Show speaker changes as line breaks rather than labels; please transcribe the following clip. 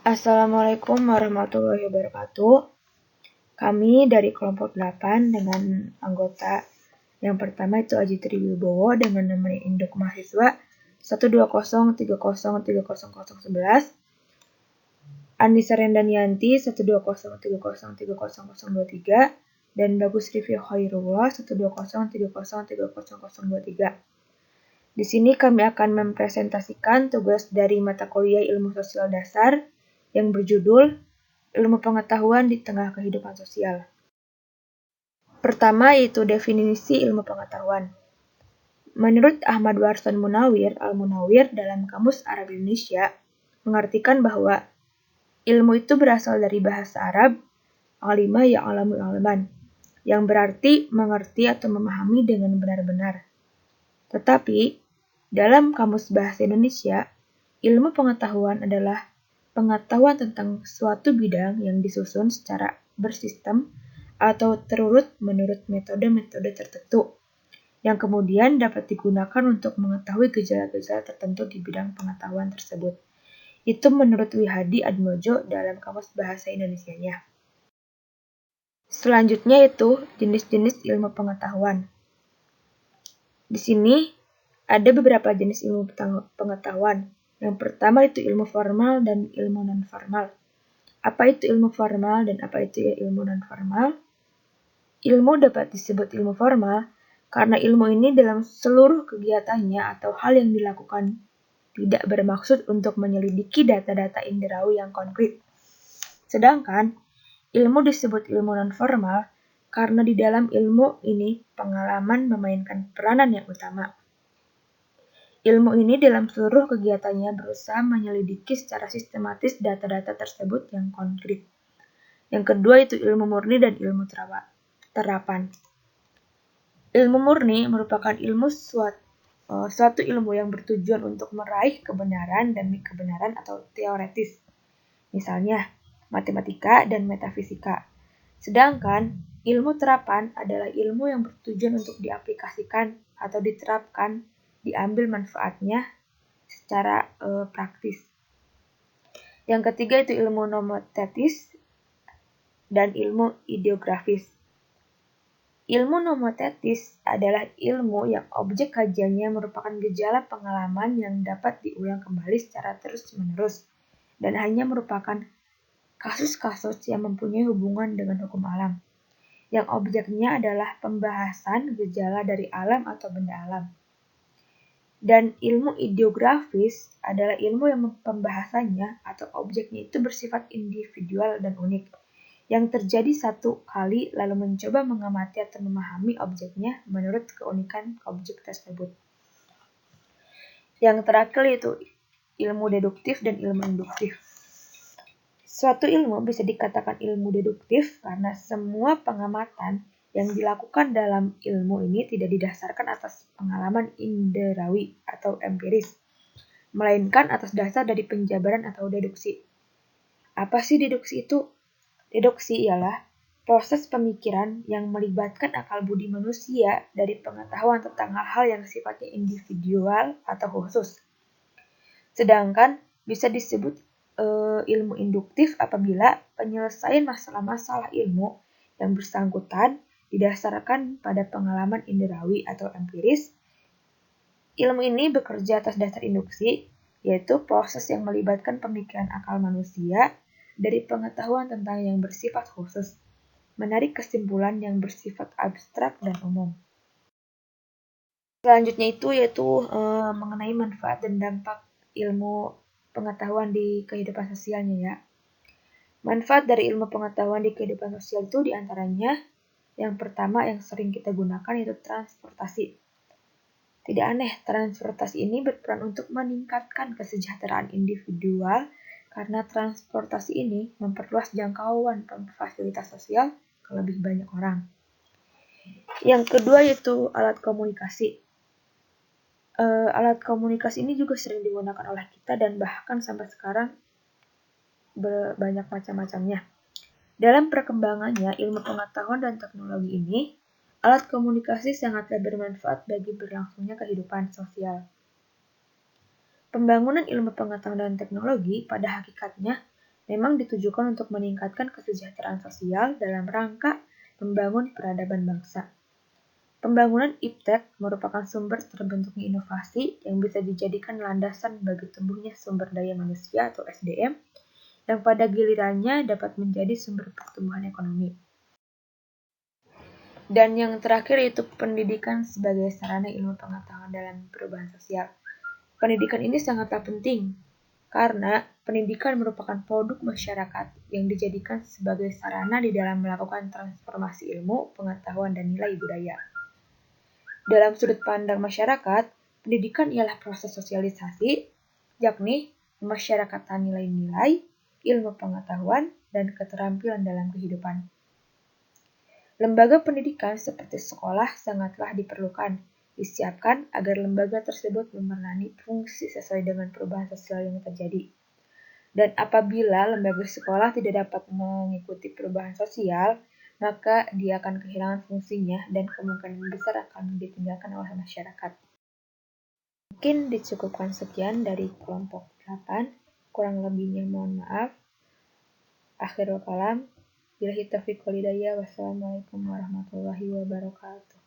Assalamualaikum warahmatullahi wabarakatuh. Kami dari kelompok 8 dengan anggota yang pertama itu Aji Triwibowo dengan nomor induk mahasiswa 12030300011, Anissa Rendanianti 12030300023, dan Bagus Rify Khairullah 12030300023. Di sini kami akan mempresentasikan tugas dari mata kuliah Ilmu Sosial Dasar yang berjudul Ilmu Pengetahuan di Tengah Kehidupan Sosial. Pertama yaitu definisi ilmu pengetahuan. Menurut Ahmad Warson Munawir, Al-Munawir dalam Kamus Arab Indonesia, mengartikan bahwa ilmu itu berasal dari bahasa Arab, alima ya'lamu ilman, yang berarti mengerti atau memahami dengan benar-benar. Tetapi, dalam Kamus Bahasa Indonesia, ilmu pengetahuan adalah pengetahuan tentang suatu bidang yang disusun secara bersistem atau terurut menurut metode-metode tertentu, yang kemudian dapat digunakan untuk mengetahui gejala-gejala tertentu di bidang pengetahuan tersebut. Itu menurut Wihadi Admojo dalam Kamus Bahasa Indonesianya. Selanjutnya itu jenis-jenis ilmu pengetahuan. Di sini ada beberapa jenis ilmu pengetahuan. Yang pertama itu ilmu formal dan ilmu non-formal. Apa itu ilmu formal dan apa itu ilmu non-formal? Ilmu dapat disebut ilmu formal karena ilmu ini dalam seluruh kegiatannya atau hal yang dilakukan tidak bermaksud untuk menyelidiki data-data inderawi yang konkret. Sedangkan ilmu disebut ilmu non-formal karena di dalam ilmu ini pengalaman memainkan peranan yang utama. Ilmu ini dalam seluruh kegiatannya berusaha menyelidiki secara sistematis data-data tersebut yang konkret. Yang kedua itu ilmu murni dan ilmu terapan. Ilmu murni merupakan suatu ilmu yang bertujuan untuk meraih kebenaran demi kebenaran atau teoretis. Misalnya, matematika dan metafisika. Sedangkan ilmu terapan adalah ilmu yang bertujuan untuk diaplikasikan atau diterapkan, diambil manfaatnya secara praktis. Yang ketiga itu ilmu nomotetis dan ilmu ideografis. Ilmu nomotetis adalah ilmu yang objek kajiannya merupakan gejala pengalaman yang dapat diulang kembali secara terus-menerus dan hanya merupakan kasus-kasus yang mempunyai hubungan dengan hukum alam, yang objeknya adalah pembahasan gejala dari alam atau benda alam. Dan ilmu ideografis adalah ilmu yang pembahasannya atau objeknya itu bersifat individual dan unik, yang terjadi satu kali lalu mencoba mengamati atau memahami objeknya menurut keunikan objek tersebut. Yang terakhir yaitu ilmu deduktif dan ilmu induktif. Suatu ilmu bisa dikatakan ilmu deduktif karena semua pengamatan yang dilakukan dalam ilmu ini tidak didasarkan atas pengalaman inderawi atau empiris, melainkan atas dasar dari penjabaran atau deduksi. Apa sih deduksi itu? Deduksi ialah proses pemikiran yang melibatkan akal budi manusia dari pengetahuan tentang hal-hal yang sifatnya individual atau khusus. Sedangkan bisa disebut ilmu induktif apabila penyelesaian masalah-masalah ilmu yang bersangkutan didasarkan pada pengalaman inderawi atau empiris. Ilmu ini bekerja atas dasar induksi, yaitu proses yang melibatkan pemikiran akal manusia dari pengetahuan tentang yang bersifat khusus, menarik kesimpulan yang bersifat abstrak dan umum. Selanjutnya itu yaitu mengenai manfaat dan dampak ilmu pengetahuan di kehidupan sosialnya ya. Manfaat dari ilmu pengetahuan di kehidupan sosial itu diantaranya yang pertama yang sering kita gunakan yaitu transportasi. Tidak aneh, transportasi ini berperan untuk meningkatkan kesejahteraan individual karena transportasi ini memperluas jangkauan fasilitas sosial ke lebih banyak orang. Yang kedua yaitu alat komunikasi. Alat komunikasi ini juga sering digunakan oleh kita dan bahkan sampai sekarang banyak macam-macamnya. Dalam perkembangannya ilmu pengetahuan dan teknologi ini, alat komunikasi sangatlah bermanfaat bagi berlangsungnya kehidupan sosial. Pembangunan ilmu pengetahuan dan teknologi pada hakikatnya memang ditujukan untuk meningkatkan kesejahteraan sosial dalam rangka membangun peradaban bangsa. Pembangunan iptek merupakan sumber terbentuknya inovasi yang bisa dijadikan landasan bagi tumbuhnya sumber daya manusia atau SDM yang pada gilirannya dapat menjadi sumber pertumbuhan ekonomi. Dan yang terakhir yaitu pendidikan sebagai sarana ilmu pengetahuan dalam perubahan sosial. Pendidikan ini sangatlah penting karena pendidikan merupakan produk masyarakat yang dijadikan sebagai sarana di dalam melakukan transformasi ilmu, pengetahuan, dan nilai budaya. Dalam sudut pandang masyarakat, pendidikan ialah proses sosialisasi, yakni memasyarakatkan nilai-nilai, ilmu pengetahuan, dan keterampilan dalam kehidupan. Lembaga pendidikan seperti sekolah sangatlah diperlukan, disiapkan agar lembaga tersebut memerangi fungsi sesuai dengan perubahan sosial yang terjadi. Dan apabila lembaga sekolah tidak dapat mengikuti perubahan sosial, maka dia akan kehilangan fungsinya dan kemungkinan besar akan ditinggalkan oleh masyarakat. Mungkin dicukupkan sekian dari kelompok 8, kurang lebihnya mohon maaf. Akhirul kalam. Billahi taufiq wal hidayah. Wassalamualaikum warahmatullahi wabarakatuh.